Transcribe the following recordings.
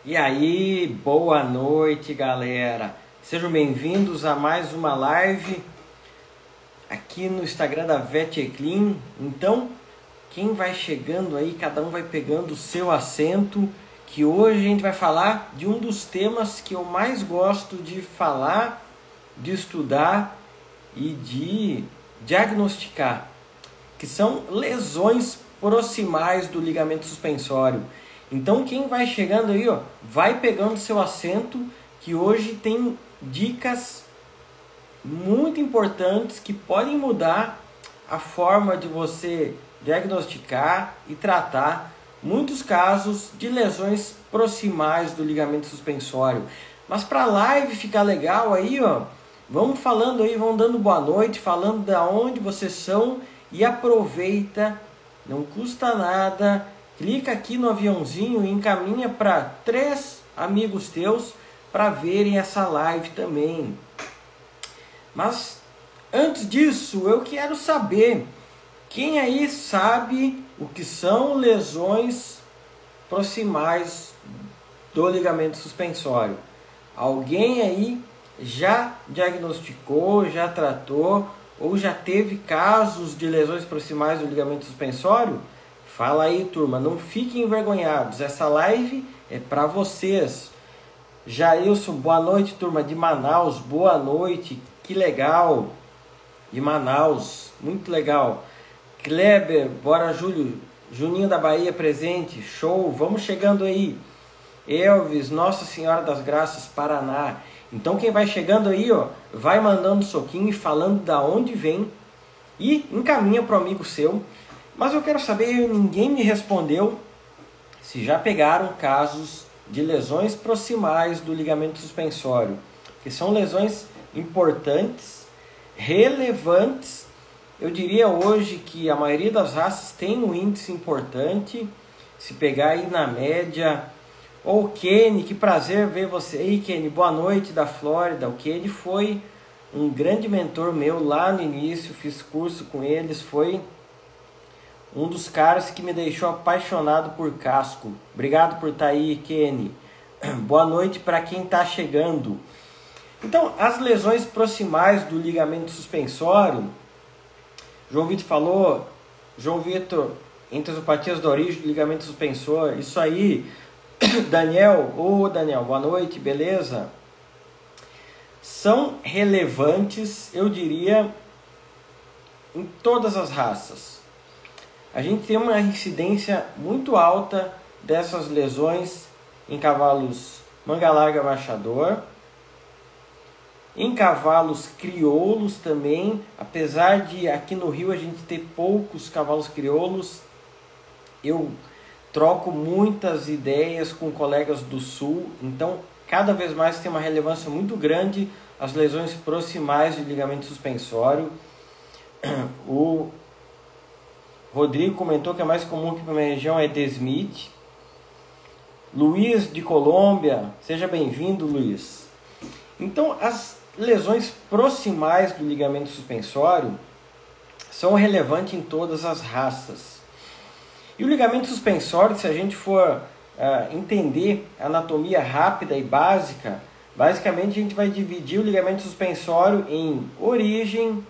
E aí, boa noite, galera. Sejam bem-vindos a mais uma live aqui no Instagram da VetClean. Então, quem vai chegando aí, cada um vai pegando o seu assento, que hoje a gente vai falar de um dos temas que eu mais gosto de falar, de estudar e de diagnosticar, que são lesões proximais do ligamento suspensório. Então quem vai chegando aí, vai pegando seu assento, que hoje tem dicas muito importantes que podem mudar a forma de você diagnosticar e tratar muitos casos de lesões proximais do ligamento suspensório. Mas para a live ficar legal aí, vamos falando aí, vão dando boa noite, falando de onde vocês são e aproveita, não custa nada. Clica aqui no aviãozinho e encaminha para 3 amigos teus para verem essa live também. Mas antes disso, eu quero saber, quem aí sabe o que são lesões proximais do ligamento suspensório? Alguém aí já diagnosticou, já tratou ou já teve casos de lesões proximais do ligamento suspensório? Fala aí, turma, não fiquem envergonhados, essa live é para vocês. Jailson, boa noite, turma de Manaus, boa noite, que legal, de Manaus, muito legal. Kleber, bora Júlio, Juninho da Bahia presente, show, vamos chegando aí. Elvis, Nossa Senhora das Graças, Paraná. Então quem vai chegando aí, vai mandando soquinho e falando da onde vem e encaminha para o amigo seu. Mas eu quero saber, ninguém me respondeu se já pegaram casos de lesões proximais do ligamento suspensório, que são lesões importantes, relevantes. Eu diria hoje que a maioria das raças tem um índice importante. Se pegar aí na média. Ô Kenny, que prazer ver você aí, Kenny, boa noite da Flórida. O Kenny foi um grande mentor meu lá no início, fiz curso com eles, foi um dos caras que me deixou apaixonado por casco. Obrigado por estar aí, Kenny. Boa noite para quem está chegando. Então, as lesões proximais do ligamento suspensório, João Vitor falou, João Vitor, entrosopatias da origem do ligamento suspensório, isso aí. Daniel, Daniel, boa noite, beleza? São relevantes, eu diria, em todas as raças. A gente tem uma incidência muito alta dessas lesões em cavalos manga larga baixador, em cavalos crioulos também, apesar de aqui no Rio a gente ter poucos cavalos crioulos, eu troco muitas ideias com colegas do Sul, então cada vez mais tem uma relevância muito grande as lesões proximais do ligamento suspensório. O Rodrigo comentou que é mais comum que para minha região é de Smith. Luiz de Colômbia, seja bem-vindo, Luiz. Então, as lesões proximais do ligamento suspensório são relevantes em todas as raças. E o ligamento suspensório, se a gente for entender a anatomia rápida e básica, basicamente a gente vai dividir o ligamento suspensório em origem,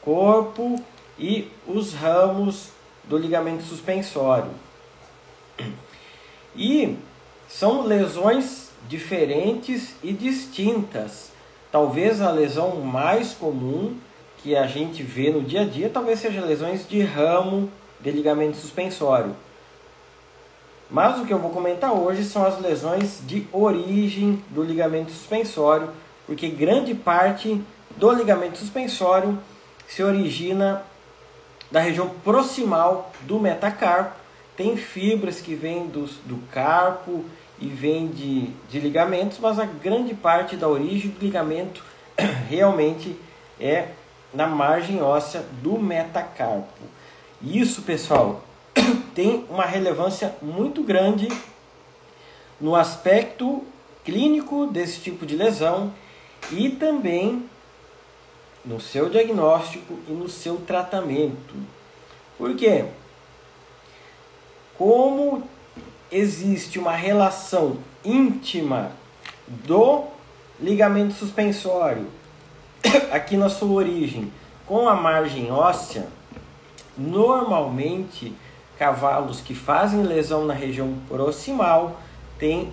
corpo e os ramos do ligamento suspensório. E são lesões diferentes e distintas. Talvez a lesão mais comum que a gente vê no dia a dia, talvez seja lesões de ramo de ligamento suspensório. Mas o que eu vou comentar hoje são as lesões de origem do ligamento suspensório, porque grande parte do ligamento suspensório se origina da região proximal do metacarpo. Tem fibras que vêm do carpo e vêm de ligamentos, mas a grande parte da origem do ligamento realmente é na margem óssea do metacarpo. Isso, pessoal, tem uma relevância muito grande no aspecto clínico desse tipo de lesão e também no seu diagnóstico e no seu tratamento. Por quê? Como existe uma relação íntima do ligamento suspensório, aqui na sua origem, com a margem óssea, normalmente cavalos que fazem lesão na região proximal têm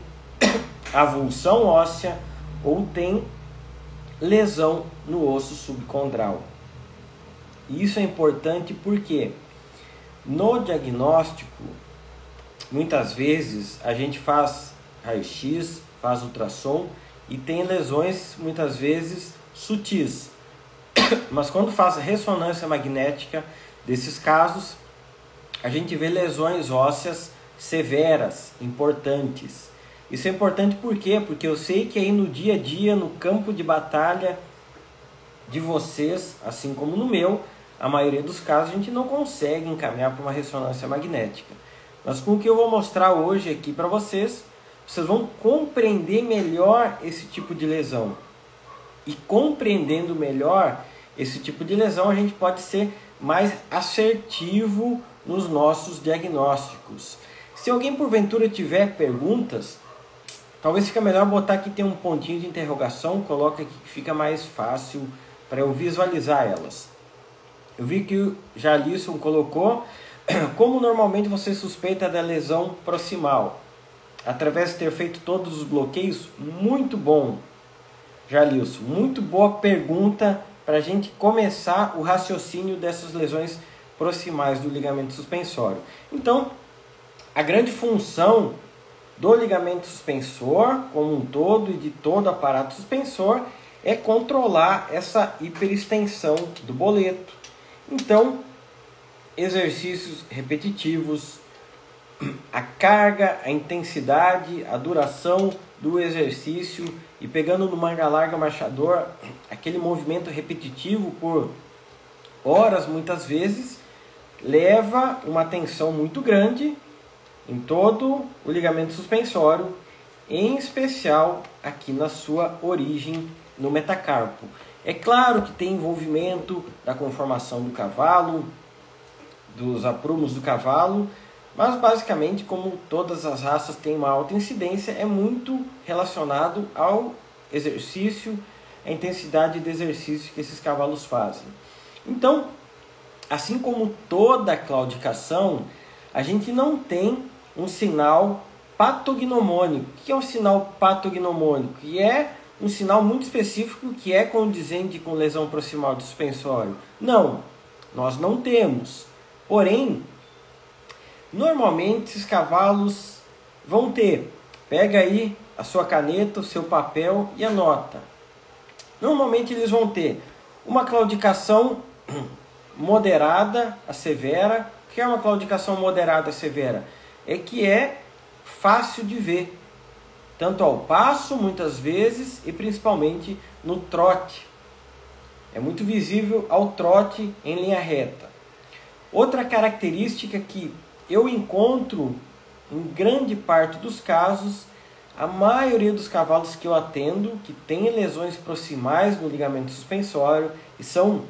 avulsão óssea ou têm lesão no osso subcondral. Isso é importante porque no diagnóstico, muitas vezes a gente faz raio-x, faz ultrassom e tem lesões muitas vezes sutis. Mas quando faz ressonância magnética desses casos, a gente vê lesões ósseas severas, importantes. Isso é importante por quê? Porque eu sei que aí no dia a dia, no campo de batalha de vocês, assim como no meu, a maioria dos casos a gente não consegue encaminhar para uma ressonância magnética. Mas com o que eu vou mostrar hoje aqui para vocês, vocês vão compreender melhor esse tipo de lesão. E compreendendo melhor esse tipo de lesão, a gente pode ser mais assertivo nos nossos diagnósticos. Se alguém porventura tiver perguntas, talvez fica melhor botar aqui, tem um pontinho de interrogação, coloca aqui que fica mais fácil para eu visualizar elas. Eu vi que o Jalisson colocou: como normalmente você suspeita da lesão proximal? Através de ter feito todos os bloqueios? Muito bom, Jalisson, muito boa pergunta para a gente começar o raciocínio dessas lesões proximais do ligamento suspensório. Então, a grande função do ligamento suspensor como um todo e de todo o aparato suspensor é controlar essa hiperextensão do boleto. Então, exercícios repetitivos, a carga, a intensidade, a duração do exercício e pegando no manga larga marchador, aquele movimento repetitivo por horas muitas vezes, leva uma tensão muito grande em todo o ligamento suspensório, em especial aqui na sua origem no metacarpo. É claro que tem envolvimento da conformação do cavalo, dos aprumos do cavalo, mas basicamente, como todas as raças têm uma alta incidência, é muito relacionado ao exercício, a intensidade de exercício que esses cavalos fazem. Então, assim como toda claudicação, a gente não tem um sinal patognomônico. O que é um sinal patognomônico? Que é um sinal muito específico que é condizente com lesão proximal do suspensório. Não, nós não temos. Porém, normalmente esses cavalos vão ter, pega aí a sua caneta, o seu papel e anota. Normalmente eles vão ter uma claudicação moderada a severa. O que é uma claudicação moderada a severa? É que é fácil de ver, tanto ao passo muitas vezes e principalmente no trote. É muito visível ao trote em linha reta. Outra característica que eu encontro em grande parte dos casos, a maioria dos cavalos que eu atendo, que tem lesões proximais no ligamento suspensório, e são,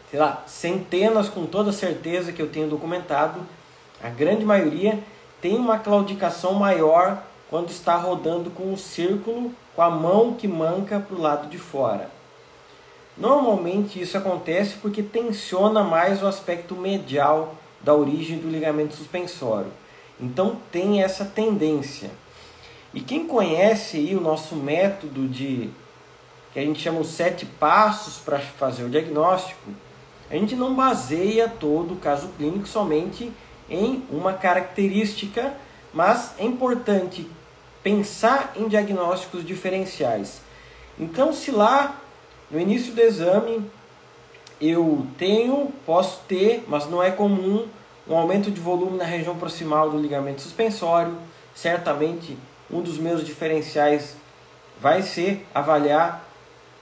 sei lá, centenas com toda certeza que eu tenho documentado, a grande maioria tem uma claudicação maior quando está rodando com o círculo, com a mão que manca para o lado de fora. Normalmente isso acontece porque tensiona mais o aspecto medial da origem do ligamento suspensório. Então tem essa tendência. E quem conhece aí o nosso método que a gente chama os 7 passos para fazer o diagnóstico, a gente não baseia todo o caso clínico somente em uma característica, mas é importante pensar em diagnósticos diferenciais. Então, se lá no início do exame eu posso ter, mas não é comum, um aumento de volume na região proximal do ligamento suspensório, certamente um dos meus diferenciais vai ser avaliar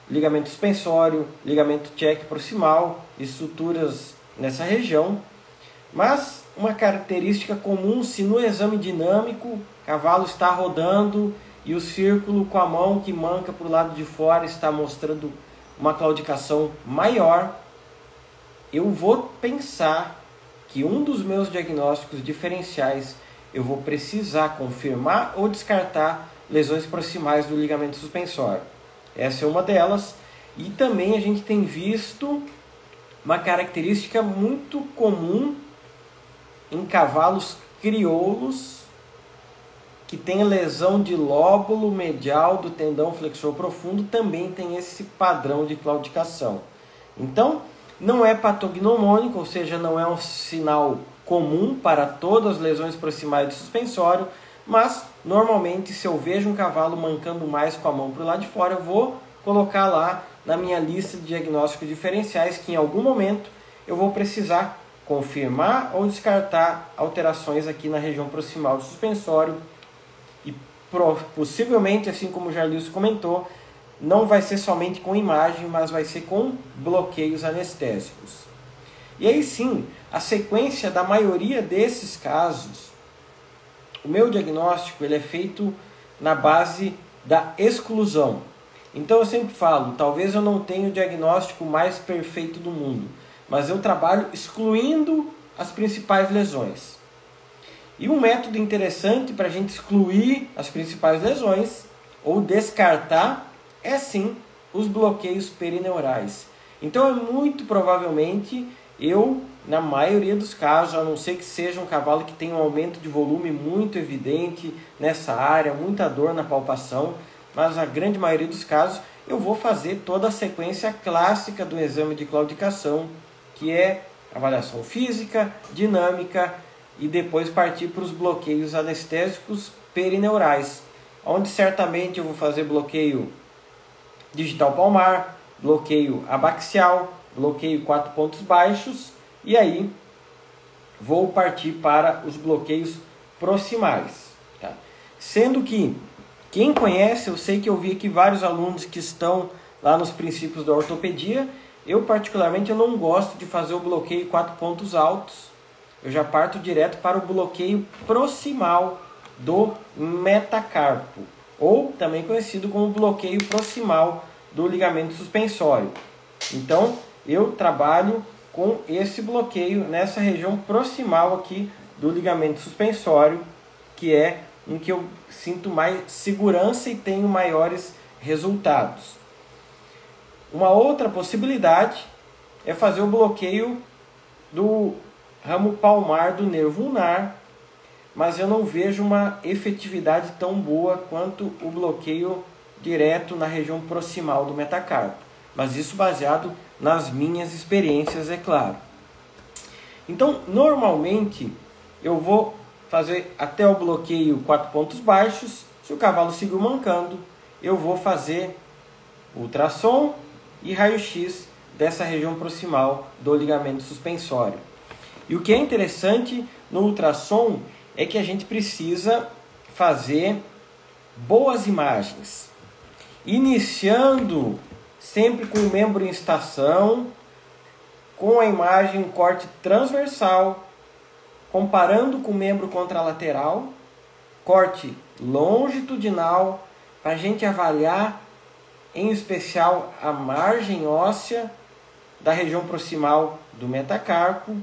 ligamento suspensório, ligamento check proximal, estruturas nessa região. Mas uma característica comum, se no exame dinâmico o cavalo está rodando e o círculo com a mão que manca para o lado de fora está mostrando uma claudicação maior, eu vou pensar que um dos meus diagnósticos diferenciais eu vou precisar confirmar ou descartar lesões proximais do ligamento suspensório. Essa é uma delas. E também a gente tem visto uma característica muito comum em cavalos crioulos que tem lesão de lóbulo medial do tendão flexor profundo, também tem esse padrão de claudicação. Então, não é patognomônico, ou seja, não é um sinal comum para todas as lesões proximais do suspensório, mas normalmente se eu vejo um cavalo mancando mais com a mão para o lado de fora, eu vou colocar lá na minha lista de diagnósticos diferenciais que em algum momento eu vou precisar confirmar ou descartar alterações aqui na região proximal do suspensório. E possivelmente, assim como o Jarlilson comentou, não vai ser somente com imagem, mas vai ser com bloqueios anestésicos. E aí sim, a sequência da maioria desses casos, o meu diagnóstico ele é feito na base da exclusão. Então eu sempre falo, talvez eu não tenha o diagnóstico mais perfeito do mundo, mas eu trabalho excluindo as principais lesões. E um método interessante para a gente excluir as principais lesões ou descartar é sim os bloqueios perineurais. Então muito provavelmente eu, na maioria dos casos, a não ser que seja um cavalo que tenha um aumento de volume muito evidente nessa área, muita dor na palpação, mas na grande maioria dos casos eu vou fazer toda a sequência clássica do exame de claudicação, que é avaliação física, dinâmica e depois partir para os bloqueios anestésicos perineurais, onde certamente eu vou fazer bloqueio digital palmar, bloqueio abaxial, bloqueio 4 pontos baixos e aí vou partir para os bloqueios proximais. Tá? Sendo que quem conhece, eu sei que eu vi aqui vários alunos que estão lá nos princípios da ortopedia. Eu particularmente eu não gosto de fazer o bloqueio 4 pontos altos. Eu já parto direto para o bloqueio proximal do metacarpo, ou também conhecido como bloqueio proximal do ligamento suspensório. Então, eu trabalho com esse bloqueio nessa região proximal aqui do ligamento suspensório, que é em que eu sinto mais segurança e tenho maiores resultados. Uma outra possibilidade é fazer o bloqueio do ramo palmar do nervo ulnar, mas eu não vejo uma efetividade tão boa quanto o bloqueio direto na região proximal do metacarpo. Mas isso baseado nas minhas experiências, é claro. Então, normalmente, eu vou fazer até o bloqueio 4 pontos baixos. Se o cavalo seguir mancando, eu vou fazer ultrassom e raio-x dessa região proximal do ligamento suspensório. E o que é interessante no ultrassom é que a gente precisa fazer boas imagens, iniciando sempre com o membro em estação, com a imagem um corte transversal, comparando com o membro contralateral, corte longitudinal, para a gente avaliar em especial a margem óssea da região proximal do metacarpo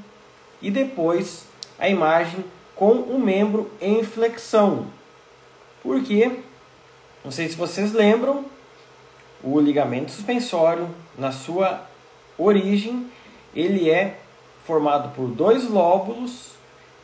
e depois a imagem com o membro em flexão. Porque, não sei se vocês lembram, o ligamento suspensório, na sua origem, ele é formado por 2 lóbulos,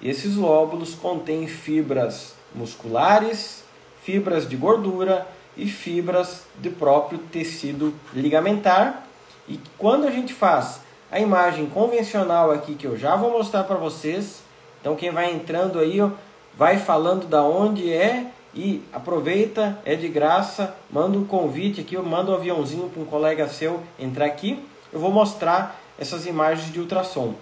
e esses lóbulos contêm fibras musculares, fibras de gordura e fibras de próprio tecido ligamentar. E quando a gente faz a imagem convencional aqui, que eu já vou mostrar para vocês, então quem vai entrando aí, ó, vai falando da onde é e aproveita, é de graça, manda um convite aqui, manda um aviãozinho para um colega seu entrar aqui. Eu vou mostrar essas imagens de ultrassom,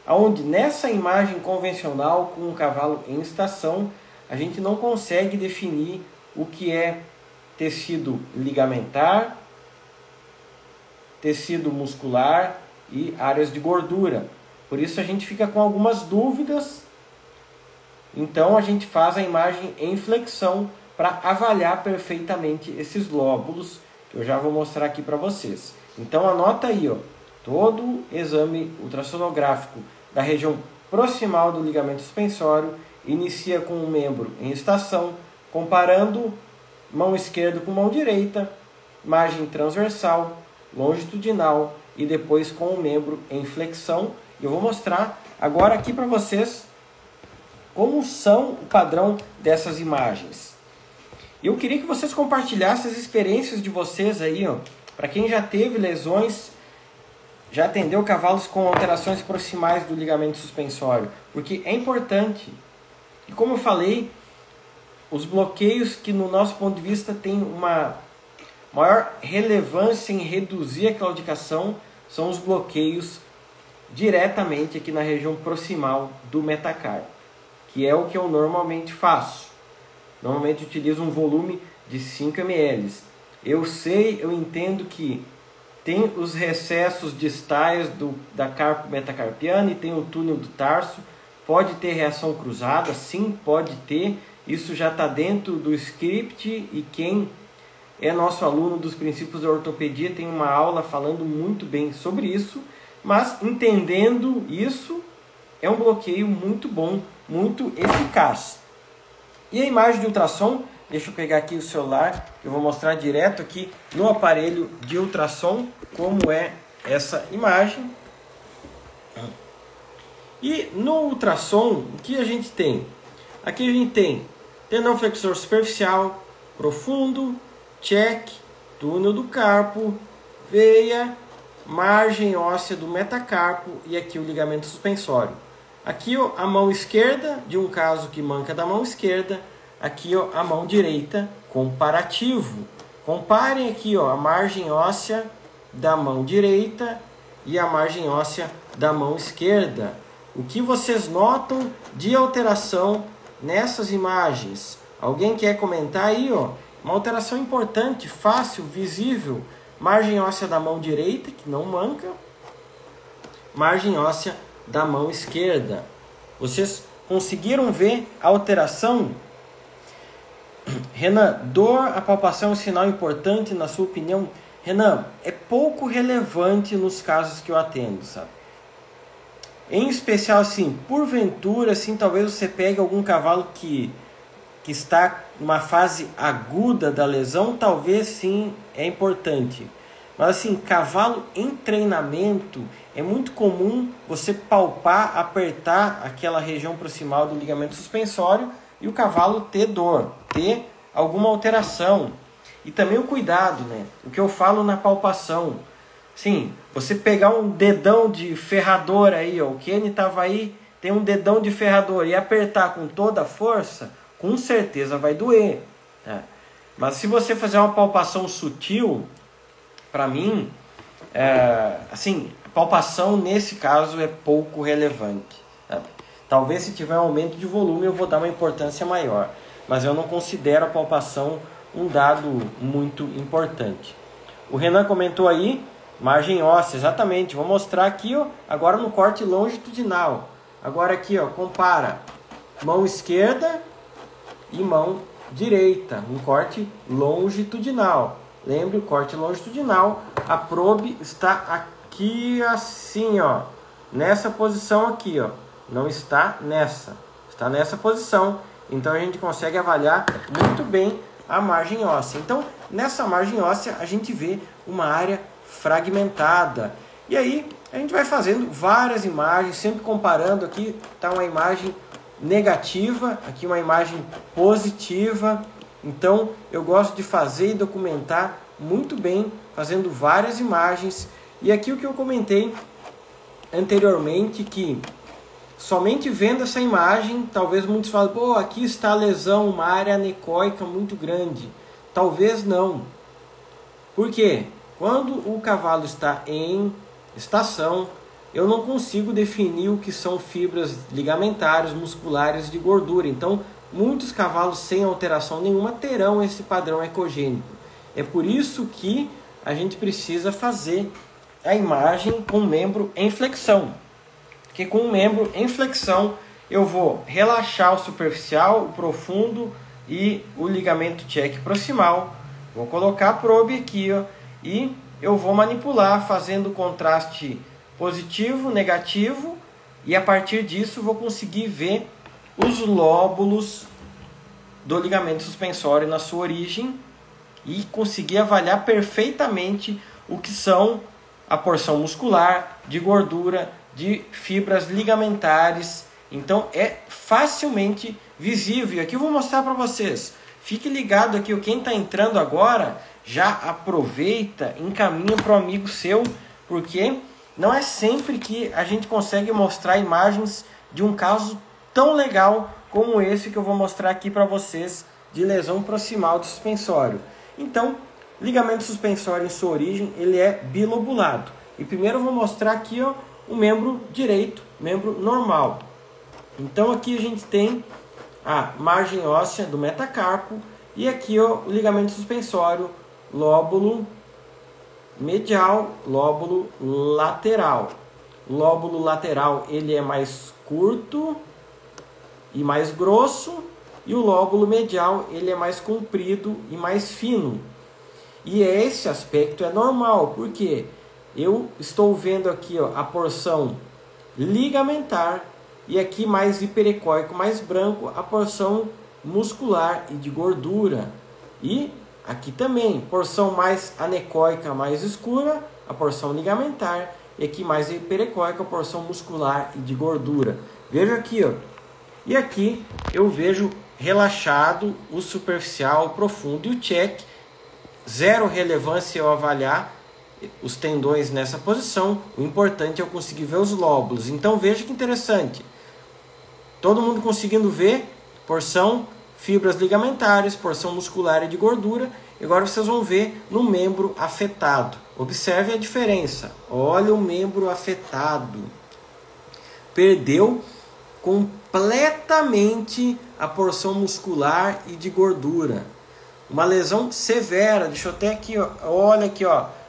onde nessa imagem convencional com o cavalo em estação, a gente não consegue definir o que é tecido ligamentar, tecido muscular e áreas de gordura. Por isso a gente fica com algumas dúvidas. Então a gente faz a imagem em flexão para avaliar perfeitamente esses lóbulos, que eu já vou mostrar aqui para vocês. Então anota aí, ó, todo o exame ultrassonográfico da região proximal do ligamento suspensório, inicia com um membro em estação, comparando mão esquerda com mão direita, margem transversal, longitudinal e depois com o membro em flexão. Eu vou mostrar agora aqui para vocês como são o padrão dessas imagens. Eu queria que vocês compartilhassem as experiências de vocês aí, ó, para quem já teve lesões, já atendeu cavalos com alterações proximais do ligamento suspensório, porque é importante. E como eu falei, os bloqueios que no nosso ponto de vista tem uma maior relevância em reduzir a claudicação são os bloqueios diretamente aqui na região proximal do metacarpo, que é o que eu normalmente faço. Normalmente utilizo um volume de 5 ml. Eu sei, eu entendo que tem os recessos distais da carpo metacarpiana e tem o túnel do tarso. Pode ter reação cruzada? Sim, pode ter. Isso já está dentro do script e quem é nosso aluno dos princípios da ortopedia tem uma aula falando muito bem sobre isso. Mas entendendo isso, é um bloqueio muito bom, muito eficaz. E a imagem de ultrassom, deixa eu pegar aqui o celular, eu vou mostrar direto aqui no aparelho de ultrassom como é essa imagem. E no ultrassom, o que a gente tem? Aqui a gente tem tendão flexor superficial, profundo, check, túnel do carpo, veia, margem óssea do metacarpo e aqui o ligamento suspensório. Aqui ó, a mão esquerda, de um caso que manca da mão esquerda, aqui ó, a mão direita, comparativo. Comparem aqui ó, a margem óssea da mão direita e a margem óssea da mão esquerda. O que vocês notam de alteração nessas imagens? Alguém quer comentar aí? Ó? Uma alteração importante, fácil, visível. Margem óssea da mão direita, que não manca. Margem óssea da mão esquerda. Vocês conseguiram ver a alteração? Renan, dor, a palpação é um sinal importante na sua opinião? Renan, é pouco relevante nos casos que eu atendo, sabe? Em especial, assim, porventura, assim, talvez você pegue algum cavalo que está numa fase aguda da lesão, talvez sim é importante. Mas assim, cavalo em treinamento, é muito comum você palpar, apertar aquela região proximal do ligamento suspensório e o cavalo ter dor, ter alguma alteração. E também o cuidado, né? O que eu falo na palpação. Sim, você pegar um dedão de ferrador aí, ó, o Kenny estava aí, tem um dedão de ferrador e apertar com toda a força, com certeza vai doer. Tá? Mas se você fazer uma palpação sutil, para mim, assim, a palpação nesse caso é pouco relevante. Tá? Talvez se tiver um aumento de volume eu vou dar uma importância maior, mas eu não considero a palpação um dado muito importante. O Renan comentou aí, margem óssea, exatamente. Vou mostrar aqui, ó, agora no corte longitudinal. Agora aqui, ó, compara mão esquerda e mão direita, um corte longitudinal. Lembre, o corte longitudinal, a probe está aqui assim, ó, nessa posição aqui, ó. Não está nessa, está nessa posição. Então a gente consegue avaliar muito bem a margem óssea. Então, nessa margem óssea a gente vê uma área fragmentada. E aí a gente vai fazendo várias imagens, sempre comparando. Aqui está uma imagem negativa, aqui uma imagem positiva. Então eu gosto de fazer e documentar muito bem, fazendo várias imagens. E aqui o que eu comentei anteriormente, que somente vendo essa imagem, talvez muitos falem, pô, aqui está a lesão, uma área anecoica muito grande. Talvez não. Por quê? Quando o cavalo está em estação, eu não consigo definir o que são fibras ligamentares, musculares de gordura. Então, muitos cavalos sem alteração nenhuma terão esse padrão ecogênico. É por isso que a gente precisa fazer a imagem com o membro em flexão. Porque com o membro em flexão, eu vou relaxar o superficial, o profundo e o ligamento check proximal. Vou colocar a probe aqui, ó, e eu vou manipular fazendo contraste positivo, negativo, e a partir disso vou conseguir ver os lóbulos do ligamento suspensório na sua origem e conseguir avaliar perfeitamente o que são a porção muscular, de gordura, de fibras ligamentares. Então é facilmente visível. Aqui eu vou mostrar para vocês. Fique ligado aqui, quem está entrando agora, já aproveita, encaminha para o amigo seu, porque não é sempre que a gente consegue mostrar imagens de um caso tão legal como esse que eu vou mostrar aqui para vocês, de lesão proximal do suspensório. Então, ligamento suspensório em sua origem, ele é bilobulado. E primeiro eu vou mostrar aqui o membro direito, membro normal. Então aqui a gente tem a margem óssea do metacarpo e aqui o ligamento suspensório, lóbulo medial, lóbulo lateral. Lóbulo lateral, ele é mais curto e mais grosso, e o lóbulo medial, ele é mais comprido e mais fino. E esse aspecto é normal, porque eu estou vendo aqui a porção ligamentar e aqui mais hiperecóico, mais branco, a porção muscular e de gordura. E aqui também, porção mais anecóica, mais escura, a porção ligamentar, e aqui mais hiperecóica, a porção muscular e de gordura. Veja aqui, e aqui eu vejo relaxado, o superficial, o profundo e o check. Zero relevância eu avaliar os tendões nessa posição. O importante é eu conseguir ver os lóbulos. Então veja que interessante. Todo mundo conseguindo ver porção fibras ligamentares, porção muscular e de gordura. E agora vocês vão ver no membro afetado. Observe a diferença. Olha o membro afetado. Perdeu completamente a porção muscular e de gordura. Uma lesão severa. Deixa eu até aqui, olha aqui,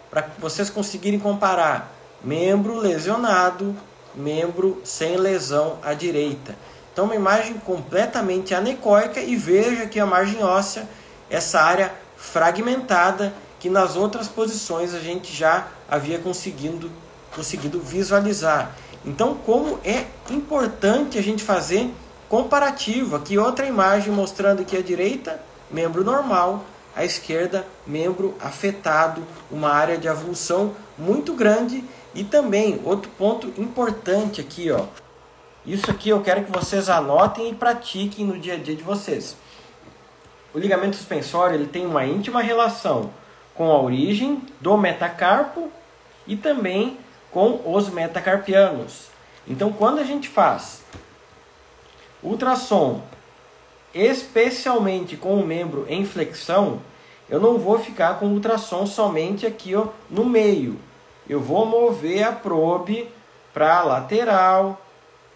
para vocês conseguirem comparar. Membro lesionado, membro sem lesão à direita. Então uma imagem completamente anecóica e veja aqui a margem óssea, essa área fragmentada que nas outras posições a gente já havia conseguido visualizar. Então, como é importante a gente fazer comparativo. Aqui outra imagem mostrando que a direita, membro normal, a esquerda, membro afetado, uma área de avulsão muito grande. E também, outro ponto importante aqui, isso aqui eu quero que vocês anotem e pratiquem no dia a dia de vocês. O ligamento suspensório, ele tem uma íntima relação com a origem do metacarpo e também com os metacarpianos. Então, quando a gente faz ultrassom, especialmente com o membro em flexão, eu não vou ficar com ultrassom somente aqui no meio. Eu vou mover a probe para lateral,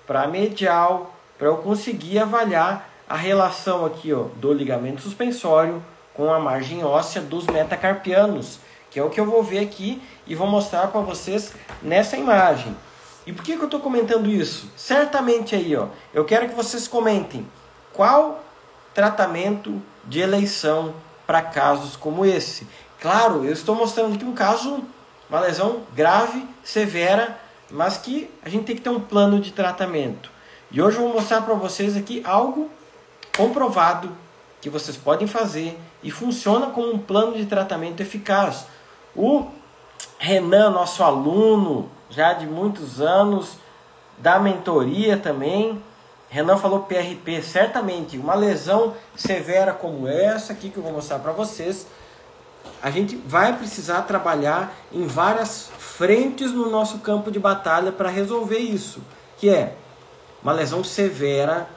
para medial, para eu conseguir avaliar a relação aqui do ligamento suspensório com a margem óssea dos metacarpianos, que é o que eu vou ver aqui e vou mostrar para vocês nessa imagem. E por que eu estou comentando isso? Certamente aí, eu quero que vocês comentem qual tratamento de eleição para casos como esse. Claro, eu estou mostrando aqui um caso, uma lesão grave, severa, mas que a gente tem que ter um plano de tratamento. E hoje eu vou mostrar para vocês aqui algo comprovado que vocês podem fazer e funciona como um plano de tratamento eficaz. O Renan, nosso aluno, já de muitos anos, da mentoria também, Renan falou PRP, certamente uma lesão severa como essa aqui que eu vou mostrar para vocês, a gente vai precisar trabalhar em várias frentes no nosso campo de batalha para resolver isso, que é uma lesão severa.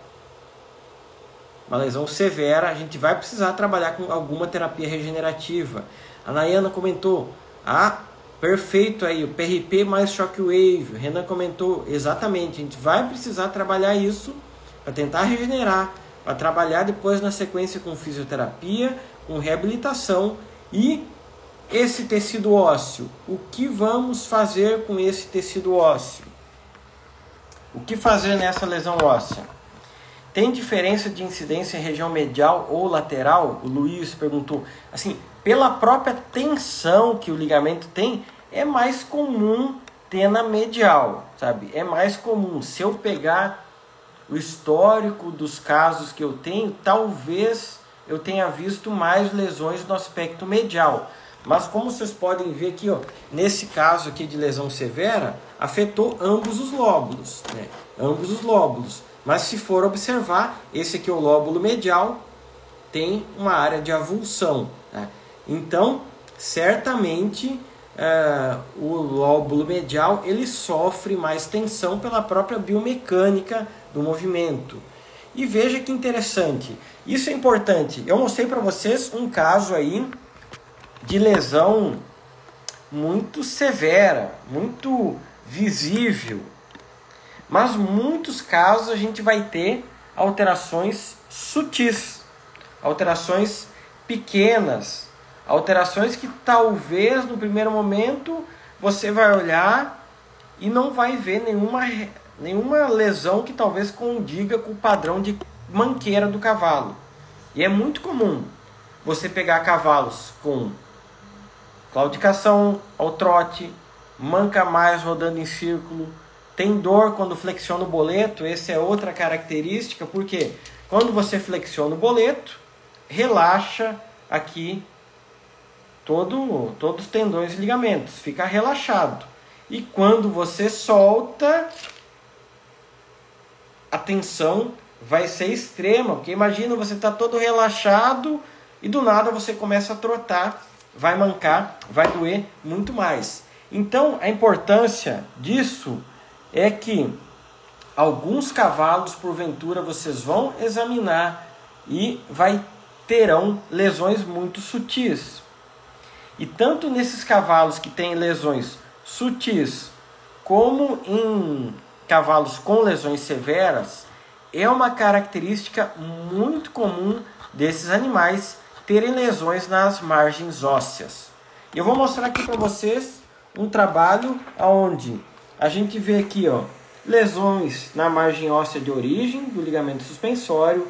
Uma lesão severa, a gente vai precisar trabalhar com alguma terapia regenerativa. A Nayana comentou, perfeito aí, o PRP mais Shockwave. O Renan comentou, exatamente, a gente vai precisar trabalhar isso para tentar regenerar, para trabalhar depois na sequência com fisioterapia, com reabilitação. E esse tecido ósseo, o que vamos fazer com esse tecido ósseo? O que fazer nessa lesão óssea? Tem diferença de incidência em região medial ou lateral? O Luiz perguntou. Assim, pela própria tensão que o ligamento tem, é mais comum ter na medial, sabe? É mais comum. Se eu pegar o histórico dos casos que eu tenho, talvez eu tenha visto mais lesões no aspecto medial. Mas como vocês podem ver aqui, ó, nesse caso aqui de lesão severa, afetou ambos os lóbulos, né? Ambos os lóbulos. Mas se for observar, esse aqui é o lóbulo medial, tem uma área de avulsão, né? Então, certamente, o lóbulo medial ele sofre mais tensão pela própria biomecânica do movimento. E veja que interessante, isso é importante. Eu mostrei para vocês um caso aí de lesão muito severa, muito visível. Mas muitos casos a gente vai ter alterações sutis, alterações pequenas, alterações que talvez no primeiro momento você vai olhar e não vai ver nenhuma lesão que talvez condiga com o padrão de manqueira do cavalo. E é muito comum você pegar cavalos com claudicação ao trote, manca mais rodando em círculo, tem dor quando flexiona o boleto. Essa é outra característica, porque quando você flexiona o boleto, relaxa aqui todos os tendões e ligamentos, fica relaxado. E quando você solta, a tensão vai ser extrema, porque imagina você está todo relaxado e do nada você começa a trotar, vai mancar, vai doer muito mais. Então a importância disso é que alguns cavalos, porventura, vocês vão examinar e terão lesões muito sutis. E tanto nesses cavalos que têm lesões sutis, como em cavalos com lesões severas, é uma característica muito comum desses animais terem lesões nas margens ósseas. Eu vou mostrar aqui para vocês um trabalho onde a gente vê aqui, ó, lesões na margem óssea de origem do ligamento suspensório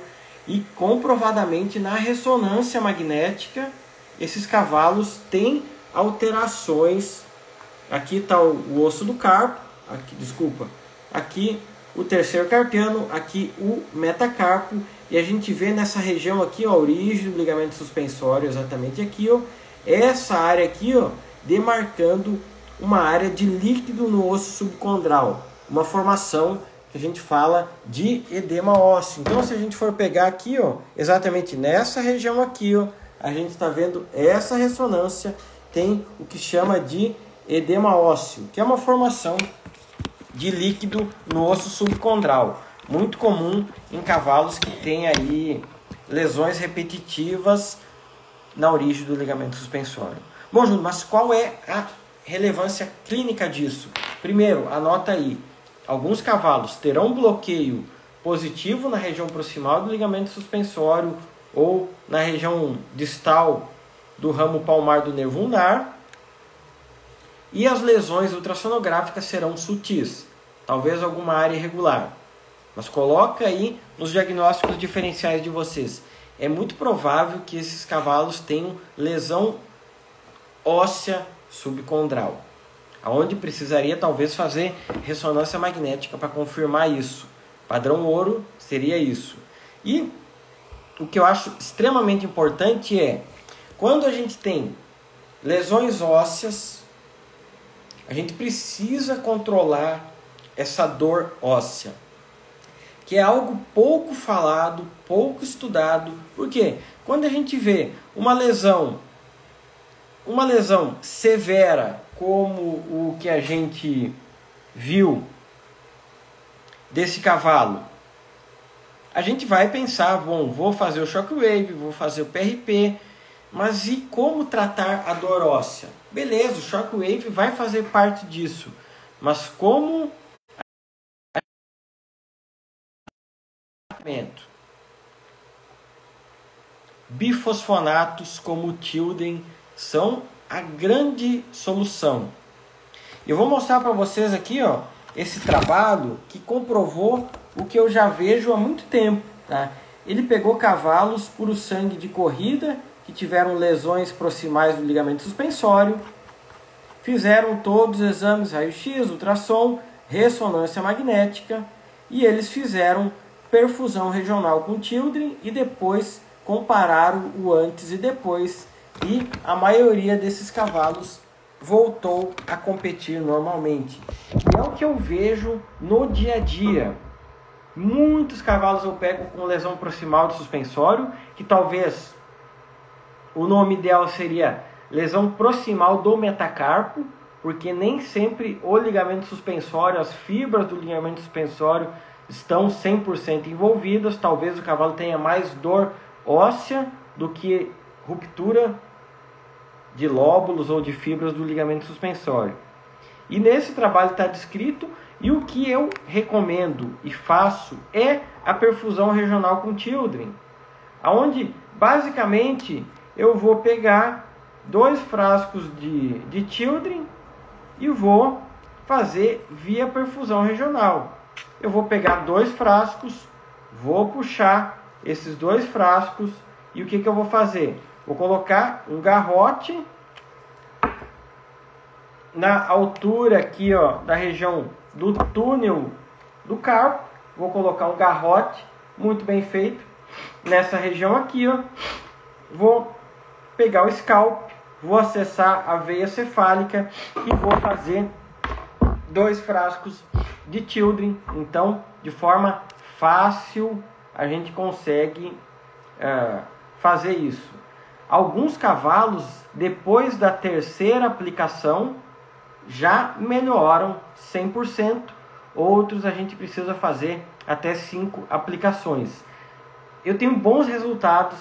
e comprovadamente na ressonância magnética esses cavalos têm alterações. Aqui está o osso do carpo, aqui o terceiro carpiano, aqui o metacarpo, e a gente vê nessa região aqui, ó, a origem do ligamento suspensório, exatamente aqui, ó, essa área aqui, ó, demarcando uma área de líquido no osso subcondral, uma formação que a gente fala de edema ósseo. Então, se a gente for pegar aqui, ó, exatamente nessa região aqui, ó, a gente está vendo essa ressonância, tem o que chama de edema ósseo, que é uma formação de líquido no osso subcondral, muito comum em cavalos que têm aí lesões repetitivas na origem do ligamento suspensório. Bom, Júnior, mas qual é a relevância clínica disso? Primeiro, anota aí, alguns cavalos terão bloqueio positivo na região proximal do ligamento suspensório ou na região distal do ramo palmar do nervo ulnar, e as lesões ultrassonográficas serão sutis, talvez alguma área irregular. Mas coloca aí nos diagnósticos diferenciais de vocês. É muito provável que esses cavalos tenham lesão óssea subcondral, aonde precisaria talvez fazer ressonância magnética para confirmar isso. Padrão ouro seria isso. E o que eu acho extremamente importante é, quando a gente tem lesões ósseas, a gente precisa controlar essa dor óssea, que é algo pouco falado, pouco estudado. Por quê? Quando a gente vê uma lesão severa, como o que a gente viu desse cavalo, a gente vai pensar, bom, vou fazer o shockwave, vou fazer o PRP, mas e como tratar a dor óssea? Beleza, o shockwave vai fazer parte disso, mas como bifosfonatos como o Tilden são a grande solução. Eu vou mostrar para vocês aqui, ó, esse trabalho que comprovou o que eu já vejo há muito tempo, tá? Ele pegou cavalos puro sangue de corrida que tiveram lesões proximais do ligamento suspensório, fizeram todos os exames raio-x, ultrassom, ressonância magnética, e eles fizeram perfusão regional com Children e depois comparar o antes e depois, e a maioria desses cavalos voltou a competir normalmente. E é o que eu vejo no dia a dia. Muitos cavalos eu pego com lesão proximal de suspensório, que talvez o nome ideal seria lesão proximal do metacarpo, porque nem sempre o ligamento suspensório, as fibras do ligamento suspensório estão 100% envolvidas. Talvez o cavalo tenha mais dor óssea do que ruptura de lóbulos ou de fibras do ligamento suspensório. E nesse trabalho está descrito, e o que eu recomendo e faço é a perfusão regional com Children, onde basicamente eu vou pegar 2 frascos de Children e vou fazer via perfusão regional. Eu vou pegar 2 frascos, vou puxar esses 2 frascos e o que eu vou fazer? Vou colocar um garrote na altura aqui, ó, da região do túnel do carpo. Vou colocar um garrote muito bem feito nessa região aqui, ó. Vou pegar o scalp, vou acessar a veia cefálica e vou fazer 2 frascos de Children. Então, de forma fácil, a gente consegue fazer isso. Alguns cavalos, depois da 3ª aplicação, já melhoram 100%. Outros a gente precisa fazer até 5 aplicações. Eu tenho bons resultados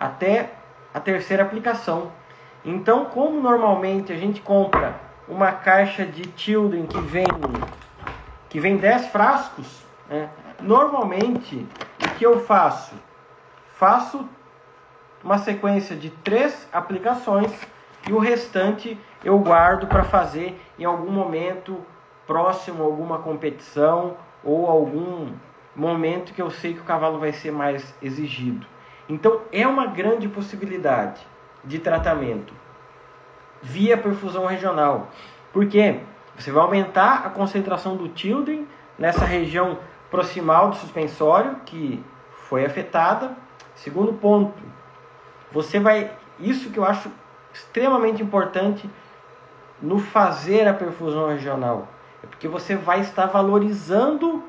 até a 3ª aplicação. Então, como normalmente a gente compra uma caixa de Children que vem 10 frascos, né? Normalmente o que eu faço? Faço uma sequência de 3 aplicações e o restante eu guardo para fazer em algum momento próximo a alguma competição ou algum momento que eu sei que o cavalo vai ser mais exigido. Então é uma grande possibilidade de tratamento via perfusão regional, porque você vai aumentar a concentração do Children nessa região proximal do suspensório que foi afetada. Segundo ponto, você vai, isso que eu acho extremamente importante no fazer a perfusão regional, é porque você vai estar valorizando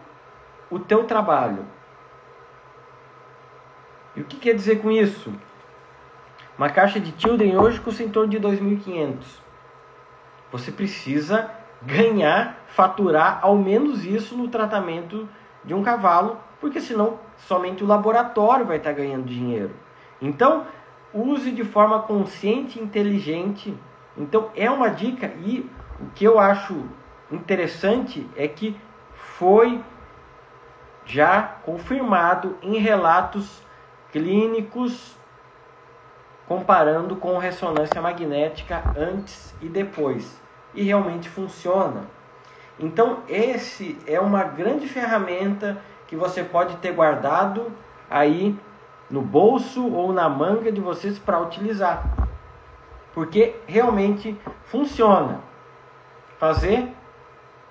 o teu trabalho. E o que quer dizer com isso? Uma caixa de Children hoje custa em torno de 2.500. Você precisa ganhar, faturar ao menos isso no tratamento de um cavalo, porque senão somente o laboratório vai estar ganhando dinheiro. Então, use de forma consciente e inteligente. Então, é uma dica, e o que eu acho interessante é que foi já confirmado em relatos clínicos comparando com ressonância magnética antes e depois, e realmente funciona. Então esse é uma grande ferramenta que você pode ter guardado aí no bolso ou na manga de vocês para utilizar, porque realmente funciona.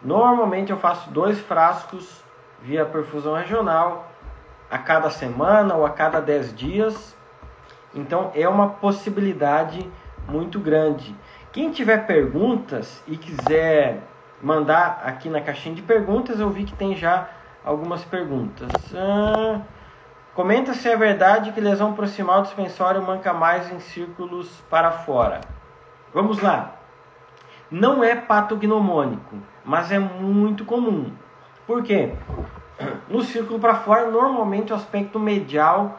Normalmente eu faço 2 frascos via perfusão regional a cada semana ou a cada 10 dias. Então é uma possibilidade muito grande. Quem tiver perguntas e quiser mandar aqui na caixinha de perguntas, eu vi que tem já algumas perguntas. Comenta se é verdade que lesão proximal do suspensório manca mais em círculos para fora. Vamos lá. Não é patognomônico, mas é muito comum. Por quê? No círculo para fora, normalmente o aspecto medial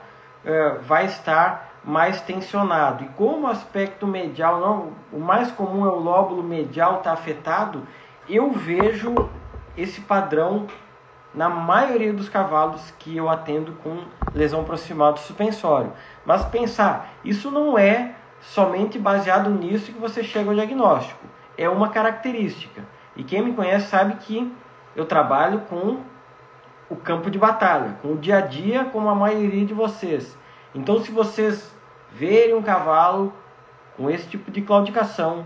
vai estar mais tensionado. E como o aspecto medial, o mais comum é o lóbulo medial estar afetado, eu vejo esse padrão na maioria dos cavalos que eu atendo com lesão proximal do suspensório. Mas pensar, isso não é somente baseado nisso que você chega ao diagnóstico. É uma característica. E quem me conhece sabe que eu trabalho com o campo de batalha, com o dia a dia, como a maioria de vocês. Então, se vocês verem um cavalo com esse tipo de claudicação,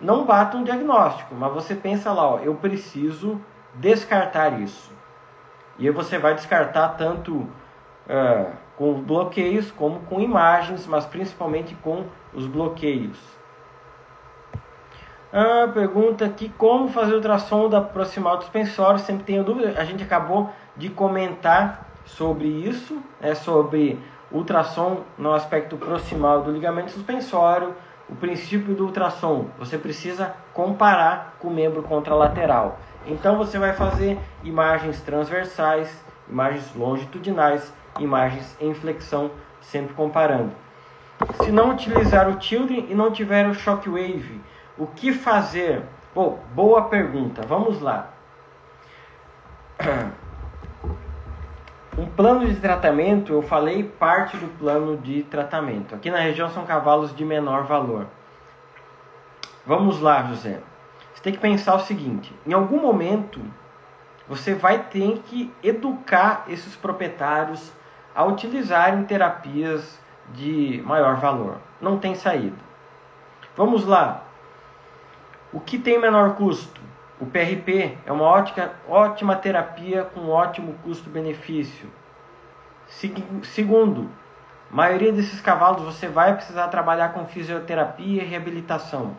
não bata um diagnóstico, mas você pensa lá, eu preciso descartar isso. E aí você vai descartar tanto com bloqueios como com imagens, mas principalmente com os bloqueios. Pergunta aqui, como fazer ultrassom da proximal do suspensório? Sempre tenho dúvida, a gente acabou de comentar sobre isso, sobre ultrassom no aspecto proximal do ligamento suspensório. O princípio do ultrassom, você precisa comparar com o membro contralateral. Então você vai fazer imagens transversais, imagens longitudinais, imagens em flexão, sempre comparando. Se não utilizar o Children e não tiver o Shockwave, o que fazer? Boa pergunta, vamos lá. Um plano de tratamento, eu falei parte do plano de tratamento. Aqui na região são cavalos de menor valor. Vamos lá, José. Você tem que pensar o seguinte, em algum momento você vai ter que educar esses proprietários a utilizarem terapias de maior valor. Não tem saída. Vamos lá. O que tem menor custo? O PRP é uma ótima terapia com ótimo custo-benefício. Segundo, a maioria desses cavalos você vai precisar trabalhar com fisioterapia e reabilitação.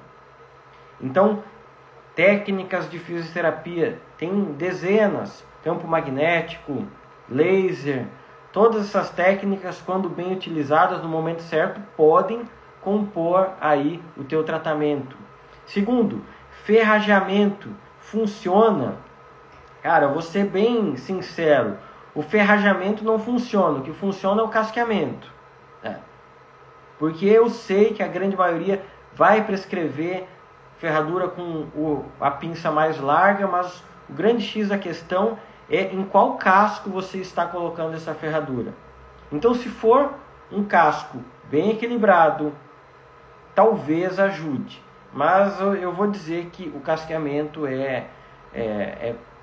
Então, técnicas de fisioterapia, tem dezenas, campo magnético, laser, todas essas técnicas, quando bem utilizadas no momento certo, podem compor aí o teu tratamento. Segundo, ferrageamento funciona. Cara, eu vou ser bem sincero, o ferrageamento não funciona, o que funciona é o casqueamento. Porque eu sei que a grande maioria vai prescrever ferradura com a pinça mais larga, mas o grande X da questão é em qual casco você está colocando essa ferradura. Então, se for um casco bem equilibrado, talvez ajude. Mas eu vou dizer que o casqueamento é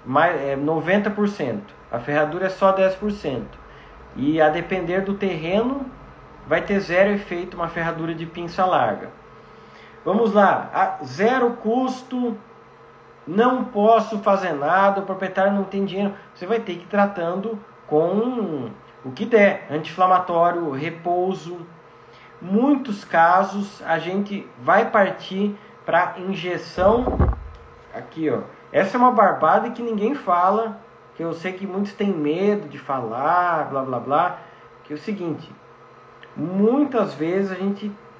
90%. A ferradura é só 10%. E a depender do terreno, vai ter zero efeito uma ferradura de pinça larga. Vamos lá. Zero custo, não posso fazer nada, o proprietário não tem dinheiro. Você vai ter que ir tratando com o que der. Anti-inflamatório, repouso. Muitos casos a gente vai partir para injeção. Aqui, ó. Essa é uma barbada que ninguém fala, que eu sei que muitos têm medo de falar, blá blá blá, que é o seguinte, muitas vezes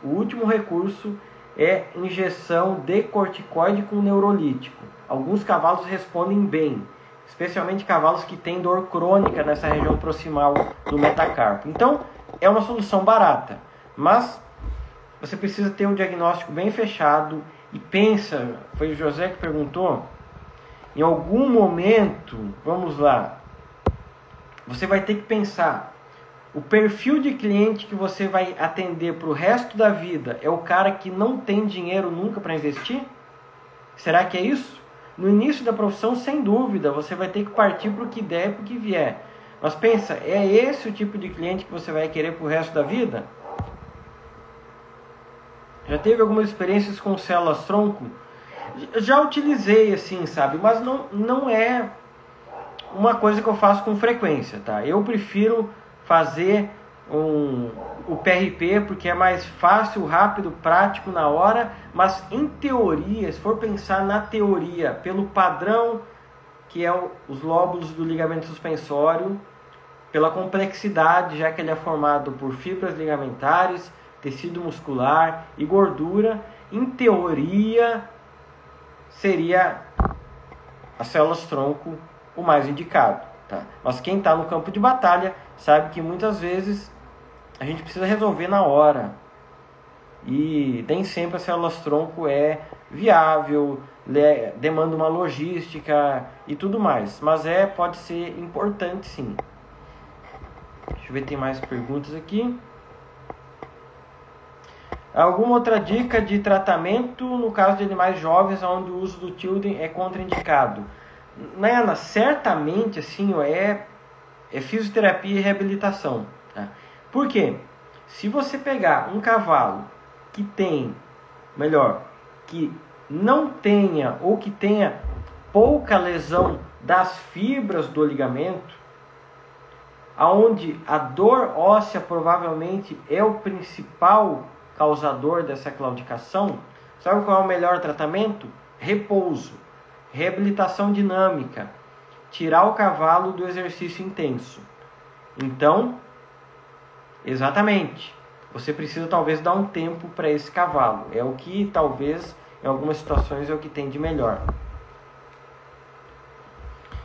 o último recurso é injeção de corticoide com neurolítico. Alguns cavalos respondem bem, especialmente cavalos que têm dor crônica nessa região proximal do metacarpo. Então, é uma solução barata. Mas você precisa ter um diagnóstico bem fechado e pensa, foi o José que perguntou, em algum momento, vamos lá, você vai ter que pensar, o perfil de cliente que você vai atender para o resto da vida é o cara que não tem dinheiro nunca para investir? Será que é isso? No início da profissão, sem dúvida, você vai ter que partir para o que der e para o que vier. Mas pensa, é esse o tipo de cliente que você vai querer para o resto da vida? Já teve algumas experiências com células-tronco? Já utilizei assim, sabe? Mas não é uma coisa que eu faço com frequência, tá? Eu prefiro fazer o PRP porque é mais fácil, rápido, prático na hora. Mas em teoria, se for pensar na teoria, pelo padrão que é os lóbulos do ligamento suspensório, pela complexidade, já que ele é formado por fibras ligamentares, tecido muscular e gordura, em teoria seria as células-tronco o mais indicado, tá? Mas quem está no campo de batalha sabe que muitas vezes a gente precisa resolver na hora e nem sempre a células-tronco é viável, demanda uma logística e tudo mais, mas pode ser importante sim. Deixa eu ver, tem mais perguntas aqui. Alguma outra dica de tratamento no caso de animais jovens onde o uso do Children é contraindicado? Nayana, certamente assim, é fisioterapia e reabilitação. Tá? Por quê? Se você pegar um cavalo que não tenha ou que tenha pouca lesão das fibras do ligamento, onde a dor óssea provavelmente é o principal causador dessa claudicação, sabe qual é o melhor tratamento? Repouso, reabilitação dinâmica, tirar o cavalo do exercício intenso. Então, exatamente, você precisa talvez dar um tempo para esse cavalo. É o que talvez, em algumas situações, é o que tem de melhor.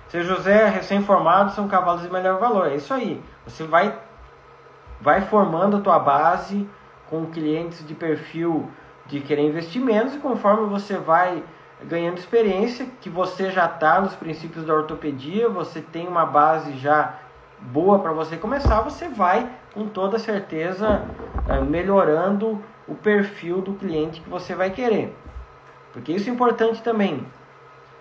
Seu José, recém-formado, são cavalos de melhor valor. É isso aí. Você vai formando a tua base com clientes de perfil de querer investir menos, e conforme você vai ganhando experiência, que você já está nos princípios da ortopedia, você tem uma base já boa para você começar, você vai com toda certeza melhorando o perfil do cliente que você vai querer. Porque isso é importante também.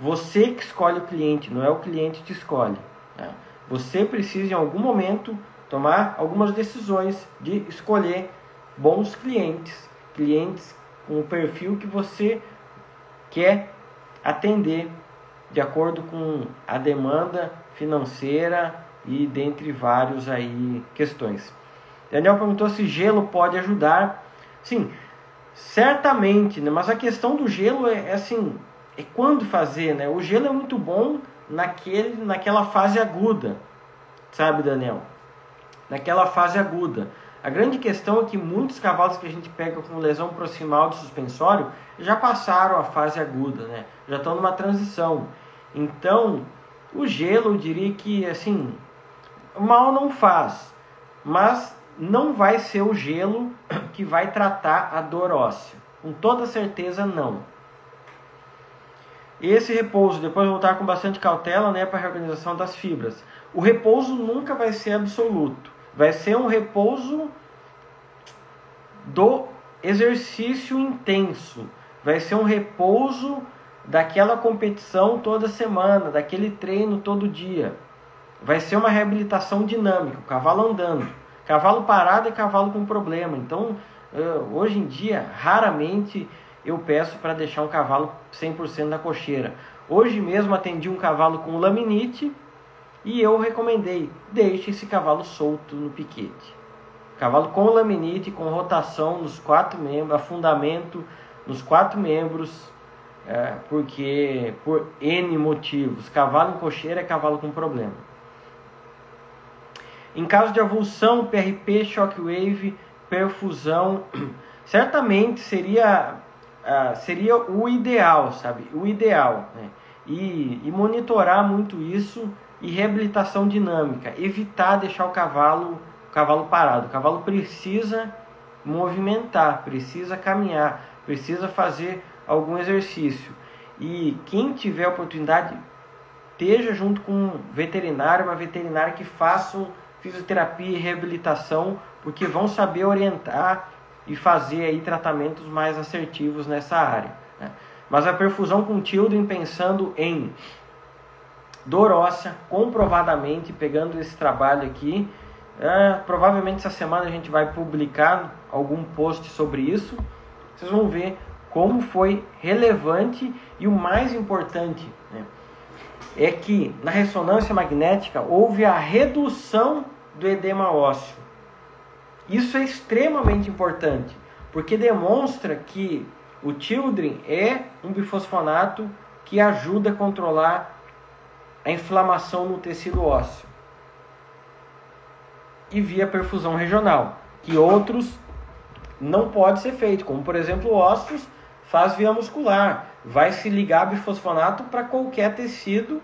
Você que escolhe o cliente, não é o cliente que te escolhe. Né? Você precisa em algum momento tomar algumas decisões de escolher bons clientes, clientes com o perfil que você quer atender de acordo com a demanda financeira e dentre vários aí questões. Daniel perguntou se gelo pode ajudar. Sim, certamente, né? Mas a questão do gelo é assim, é quando fazer, né? O gelo é muito bom naquela fase aguda, sabe, Daniel? Naquela fase aguda. A grande questão é que muitos cavalos que a gente pega com lesão proximal de suspensório já passaram a fase aguda, né? Já estão numa transição. Então, o gelo, eu diria que, assim, mal não faz, mas não vai ser o gelo que vai tratar a dor óssea. Com toda certeza, não. Esse repouso, depois voltar com bastante cautela, né, para a reorganização das fibras. O repouso nunca vai ser absoluto. Vai ser um repouso do exercício intenso. Vai ser um repouso daquela competição toda semana, daquele treino todo dia. Vai ser uma reabilitação dinâmica, o cavalo andando. Cavalo parado é cavalo com problema. Então, hoje em dia, raramente eu peço para deixar um cavalo 100% na cocheira. Hoje mesmo atendi um cavalo com laminite e eu recomendei, deixe esse cavalo solto no piquete. Cavalo com laminite, com rotação nos 4 membros, afundamento nos 4 membros, porque por N motivos. Cavalo em cocheira é cavalo com problema. Em caso de avulsão, PRP, shockwave, perfusão, certamente seria o ideal, sabe? O ideal, né? E monitorar muito isso e reabilitação dinâmica. Evitar deixar o cavalo parado. O cavalo precisa movimentar, precisa caminhar, precisa fazer algum exercício. E quem tiver oportunidade, esteja junto com um veterinário, uma veterinária que façam fisioterapia e reabilitação, porque vão saber orientar e fazer aí tratamentos mais assertivos nessa área, né? Mas a perfusão com children, pensando em dor óssea, comprovadamente, pegando esse trabalho aqui, provavelmente essa semana a gente vai publicar algum post sobre isso. Vocês vão ver como foi relevante, e o mais importante, né, é que na ressonância magnética houve a redução do edema ósseo. Isso é extremamente importante, porque demonstra que o children é um bifosfonato que ajuda a controlar a inflamação no tecido ósseo. E via perfusão regional, que outros não pode ser feito, como por exemplo ossos, faz via muscular, vai se ligar bifosfonato para qualquer tecido,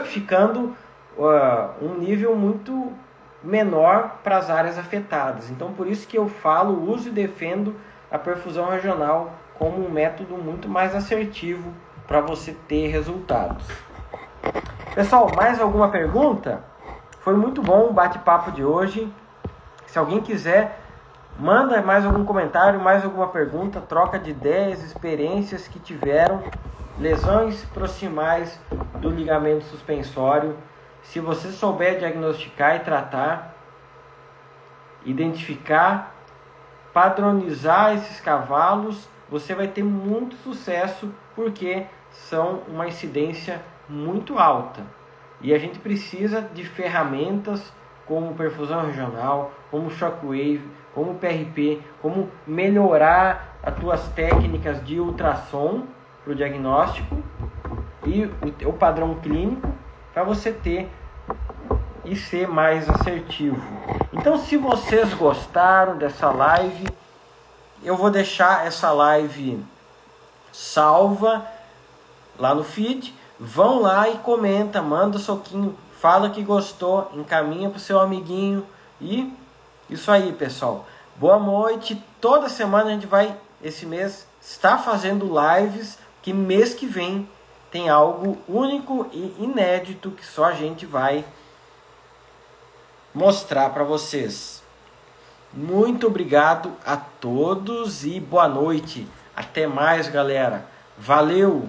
ficando um nível muito menor para as áreas afetadas. Então por isso que eu falo, uso e defendo a perfusão regional como um método muito mais assertivo para você ter resultados. Pessoal, mais alguma pergunta? Foi muito bom o bate-papo de hoje. Se alguém quiser, manda mais algum comentário, mais alguma pergunta, troca de ideias, experiências que tiveram, lesões proximais do ligamento suspensório. Se você souber diagnosticar e tratar, identificar, padronizar esses cavalos, você vai ter muito sucesso, porque são uma incidência muito alta. E a gente precisa de ferramentas como perfusão regional, como shockwave, como PRP, como melhorar as tuas técnicas de ultrassom para o diagnóstico e o padrão clínico para você ter e ser mais assertivo. Então, se vocês gostaram dessa live, eu vou deixar essa live salva lá no feed. Vão lá e comenta, manda um soquinho, fala que gostou, encaminha para o seu amiguinho. E isso aí, pessoal. Boa noite. Toda semana a gente vai, esse mês, estar fazendo lives, que mês que vem tem algo único e inédito que só a gente vai mostrar para vocês. Muito obrigado a todos e boa noite. Até mais, galera. Valeu!